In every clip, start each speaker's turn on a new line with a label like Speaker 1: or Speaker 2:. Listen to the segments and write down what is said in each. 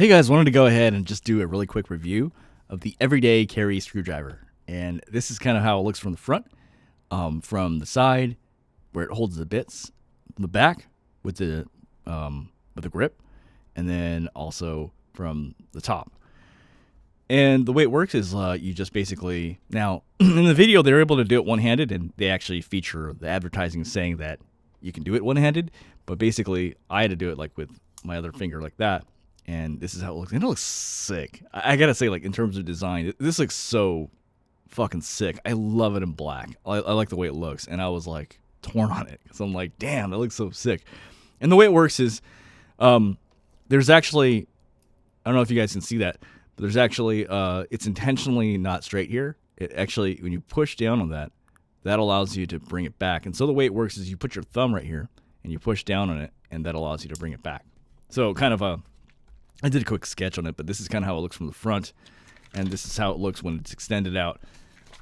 Speaker 1: Hey guys, wanted to go ahead and just do a really quick review of the everyday carry screwdriver. And this is kind of how it looks from the front, from the side where it holds the bits, the back with the grip, and then also from the top. And the way it works is you just basically, now in the video they're able to do it one-handed, and they actually feature the advertising saying that you can do it one-handed, but basically I had to do it like with my other finger like that. And this is how it looks. And it looks sick. I gotta say, like, in terms of design, this looks so fucking sick. I love it in black. I like the way it looks. And I was, like, torn on it. Because I'm like, damn, that looks so sick. And the way it works is, there's actually, I don't know if you guys can see that, but there's actually, it's intentionally not straight here. It actually, when you push down on that, that allows you to bring it back. And so the way it works is you put your thumb right here, and you push down on it, and that allows you to bring it back. So kind of I did a quick sketch on it, but this is kind of how it looks from the front, and this is how it looks when it's extended out.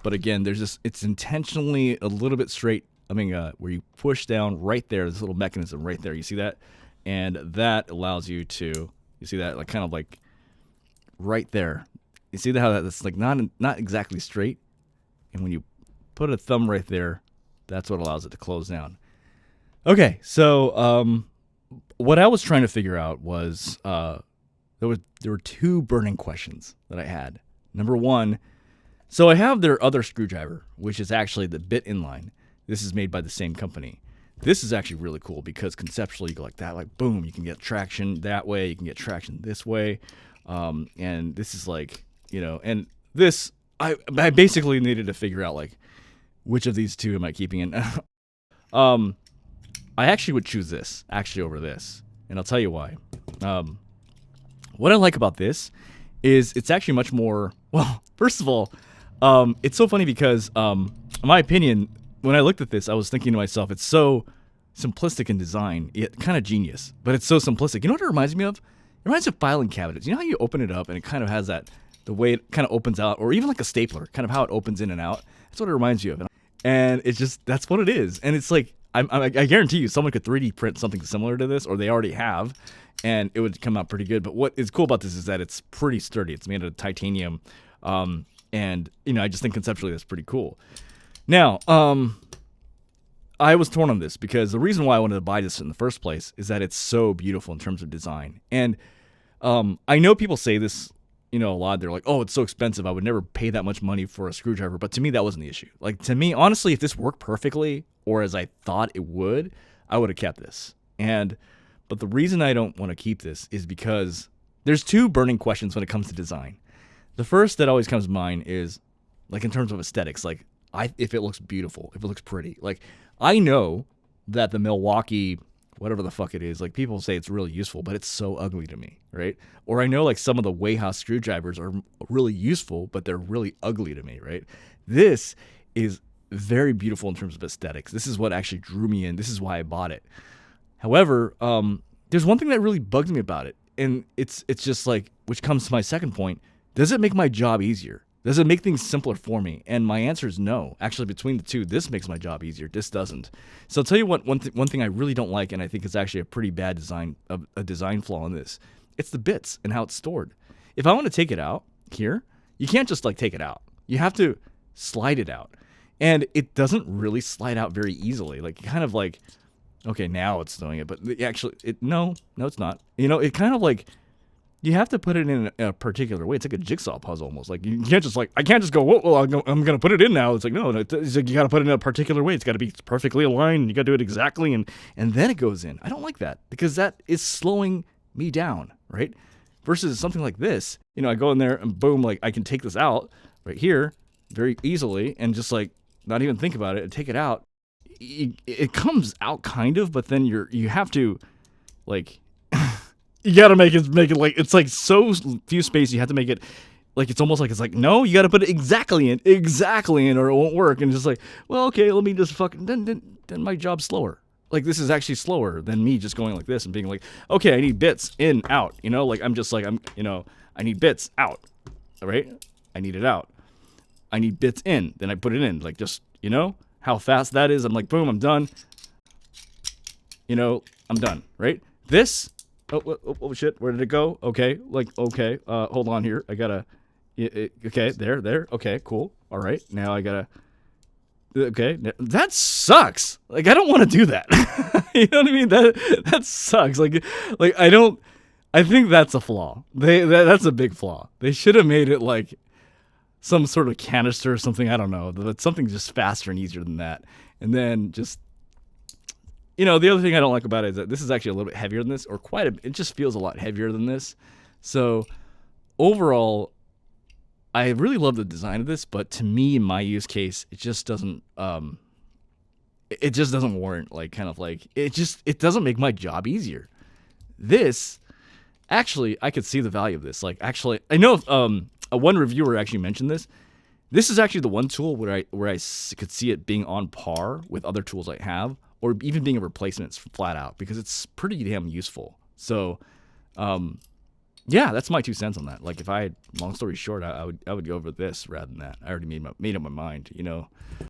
Speaker 1: But again, there's this, it's intentionally a little bit straight. I mean, where you push down right there, this little mechanism right there. You see that? And that allows you to, you see that, like kind of like right there. You see how that's like not exactly straight, and when you put a thumb right there, that's what allows it to close down. Okay, so what I was trying to figure out was there were two burning questions that I had. Number one, so I have their other screwdriver, which is actually the bit inline. This is made by the same company. This is actually really cool because conceptually you go like that, like boom, you can get traction that way, you can get traction this way, and this is like, you know, and this I basically needed to figure out like which of these two am I keeping in. I actually would choose this actually over this, and I'll tell you why. What I like about this is it's actually much more, well, first of all, it's so funny because, in my opinion, when I looked at this, I was thinking to myself, it's so simplistic in design, yet kind of genius, but it's so simplistic. You know what it reminds me of? It reminds me of filing cabinets. You know how you open it up and it kind of has that, the way it kind of opens out, or even like a stapler, kind of how it opens in and out. That's what it reminds you of. And it's just, that's what it is. And it's like, I guarantee you someone could 3D print something similar to this, or they already have, and it would come out pretty good. But what is cool about this is that it's pretty sturdy. It's made of titanium, and, you know, I just think conceptually that's pretty cool. Now, I was torn on this because the reason why I wanted to buy this in the first place is that it's so beautiful in terms of design. And I know people say this, you know, a lot. They're like, oh, it's so expensive. I would never pay that much money for a screwdriver. But to me, that wasn't the issue. Like, to me, honestly, if this worked perfectly, or as I thought it would, I would have kept this. But the reason I don't want to keep this is because there's two burning questions when it comes to design. The first that always comes to mind is, like, in terms of aesthetics, like, if it looks beautiful, if it looks pretty. Like, I know that the Milwaukee, whatever the fuck it is, like, people say it's really useful, but it's so ugly to me, right? Or I know, like, some of the Wayhouse screwdrivers are really useful, but they're really ugly to me, right? This is very beautiful in terms of aesthetics. This is what actually drew me in. This is why I bought it. However, there's one thing that really bugs me about it, and it's just like, which comes to my second point. Does it make my job easier? Does it make things simpler for me? And my answer is no. Actually, between the two, this makes my job easier. This doesn't. So I'll tell you what, one thing I really don't like, and I think it's actually a pretty bad design flaw in this. It's the bits and how it's stored. If I want to take it out here, you can't just like take it out. You have to slide it out. And it doesn't really slide out very easily. Like, kind of like, okay, now it's doing it, but actually, no, it's not. You know, it kind of like, you have to put it in a particular way. It's like a jigsaw puzzle almost. Like, you can't just like, I can't just go, whoa, I'm going to put it in now. It's like, no, it's like you got to put it in a particular way. It's got to be perfectly aligned. And you got to do it exactly. And then it goes in. I don't like that because that is slowing me down, right? Versus something like this, you know, I go in there and boom, like I can take this out right here very easily and just like, not even think about it and take it out. It comes out kind of, but then you have to like you gotta make it like it's like so few space. You have to make it like it's almost like it's like no, you gotta put it exactly in, or it won't work. And just like, well, okay, let me just fucking then my job's slower. Like, this is actually slower than me just going like this and being like, okay, I need bits in, out. You know, like I'm you know, I need bits out, all right? I need it out. I need bits in, then I put it in. Like, just, you know, how fast that is. I'm like, boom, I'm done. You know, I'm done, right? This, Oh shit, where did it go? Okay, like, okay, hold on here. I gotta, okay, there. Okay, cool. All right, now I gotta, okay, that sucks. Like, I don't want to do that. You know what I mean? That sucks. Like I think that's a flaw. That's a big flaw. They should have made it like some sort of canister or something. I don't know. That's something just faster and easier than that. And then just, the other thing I don't like about it is that this is actually a little bit heavier than this, or it just feels a lot heavier than this. So overall, I really love the design of this, but to me, in my use case, it just doesn't, it just doesn't warrant, like, kind of like, it doesn't make my job easier. This, actually, I could see the value of this. Like, actually, I know one reviewer actually mentioned this. This is actually the one tool where I could see it being on par with other tools I have, or even being a replacement flat out, because it's pretty damn useful. So, yeah, that's my 2 cents on that. Like, if I had, long story short, I would go over this rather than that. I already made up my mind,